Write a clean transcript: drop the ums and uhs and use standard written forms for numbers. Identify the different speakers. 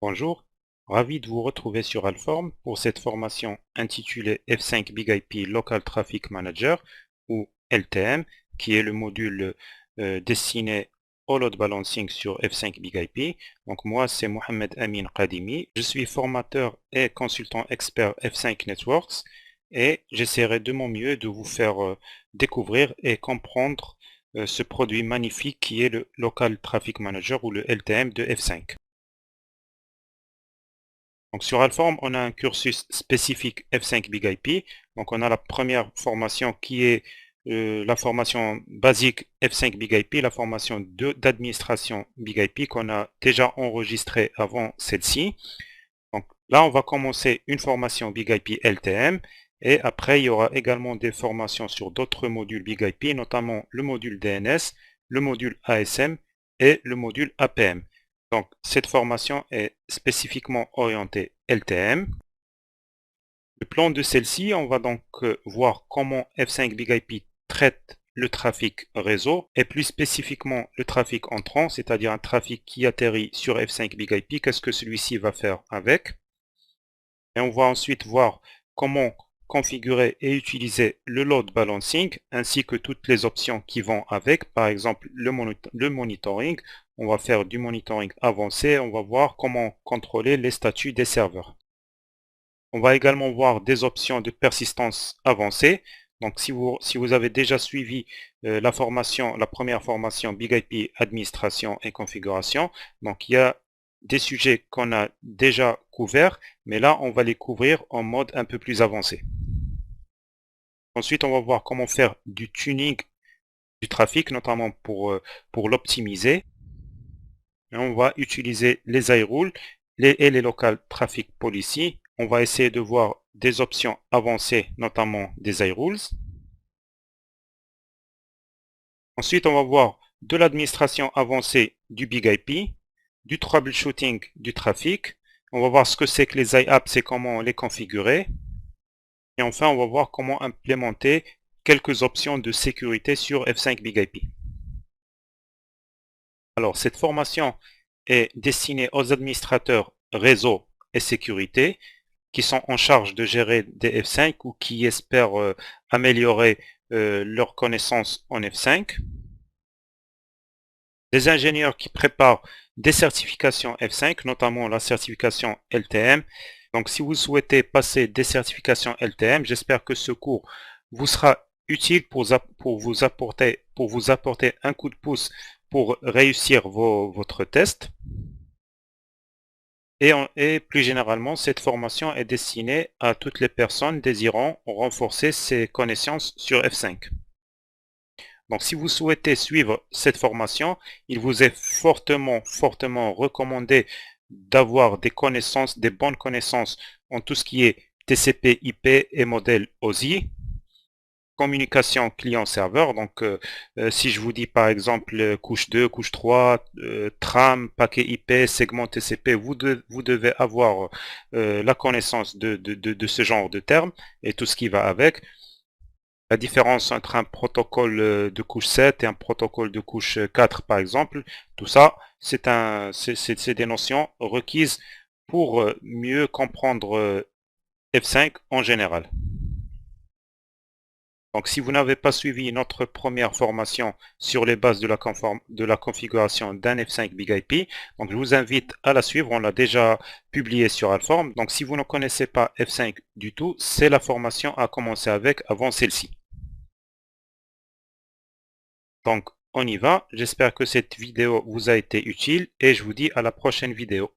Speaker 1: Bonjour, ravi de vous retrouver sur Alform pour cette formation intitulée F5 BigIP Local Traffic Manager ou LTM, qui est le module destiné au load balancing sur F5 BigIP. Donc moi, c'est Mohamed Amin Qadimi. Je suis formateur et consultant expert F5 Networks et j'essaierai de mon mieux de vous faire découvrir et comprendre ce produit magnifique qui est le Local Traffic Manager ou le LTM de F5. Donc sur Alform, on a un cursus spécifique F5 BigIP. Donc on a la première formation qui est la formation basique F5 BigIP, la formation d'administration BigIP qu'on a déjà enregistrée avant celle-ci. Donc là, on va commencer une formation BigIP LTM et après, il y aura également des formations sur d'autres modules BigIP, notamment le module DNS, le module ASM et le module APM. Donc, cette formation est spécifiquement orientée LTM. Le plan de celle-ci, on va donc voir comment F5 BigIP traite le trafic réseau et plus spécifiquement le trafic entrant, c'est-à-dire un trafic qui atterrit sur F5 BigIP, qu'est-ce que celui-ci va faire avec. Et on va ensuite voir comment configurer et utiliser le load balancing ainsi que toutes les options qui vont avec, par exemple le monitoring. On va faire du monitoring avancé, on va voir comment contrôler les statuts des serveurs. On va également voir des options de persistance avancée. Donc si vous avez déjà suivi la première formation BigIP administration et configuration, donc il y a des sujets qu'on a déjà couverts, mais là on va les couvrir en mode un peu plus avancé. Ensuite, on va voir comment faire du tuning du trafic, notamment pour l'optimiser. Et on va utiliser les iRules et les Local Traffic Policy. On va essayer de voir des options avancées, notamment des iRules. Ensuite, on va voir de l'administration avancée du BigIP, du troubleshooting du trafic. On va voir ce que c'est que les iApps et comment les configurer. Et enfin, on va voir comment implémenter quelques options de sécurité sur F5 BigIP. Alors, cette formation est destinée aux administrateurs réseau et sécurité qui sont en charge de gérer des F5 ou qui espèrent améliorer leurs connaissances en F5. Des ingénieurs qui préparent des certifications F5, notamment la certification LTM. Donc, si vous souhaitez passer des certifications LTM, j'espère que ce cours vous sera utile pour vous apporter un coup de pouce pour réussir votre test. Et plus généralement, cette formation est destinée à toutes les personnes désirant renforcer ses connaissances sur F5. Donc, si vous souhaitez suivre cette formation, il vous est fortement recommandé d'avoir des connaissances, des bonnes connaissances en tout ce qui est TCP/IP et modèle OSI, communication client-serveur. Donc, si je vous dis par exemple couche 2, couche 3, tram, paquet IP, segment TCP, vous devez avoir la connaissance de ce genre de termes et tout ce qui va avec. La différence entre un protocole de couche 7 et un protocole de couche 4, par exemple, tout ça, c'est des notions requises pour mieux comprendre F5 en général. Donc, si vous n'avez pas suivi notre première formation sur les bases de la configuration d'un F5 BigIP, donc je vous invite à la suivre. On l'a déjà publié sur Alform. Donc, si vous ne connaissez pas F5 du tout, c'est la formation à commencer avec avant celle-ci. Donc, on y va. J'espère que cette vidéo vous a été utile et je vous dis à la prochaine vidéo.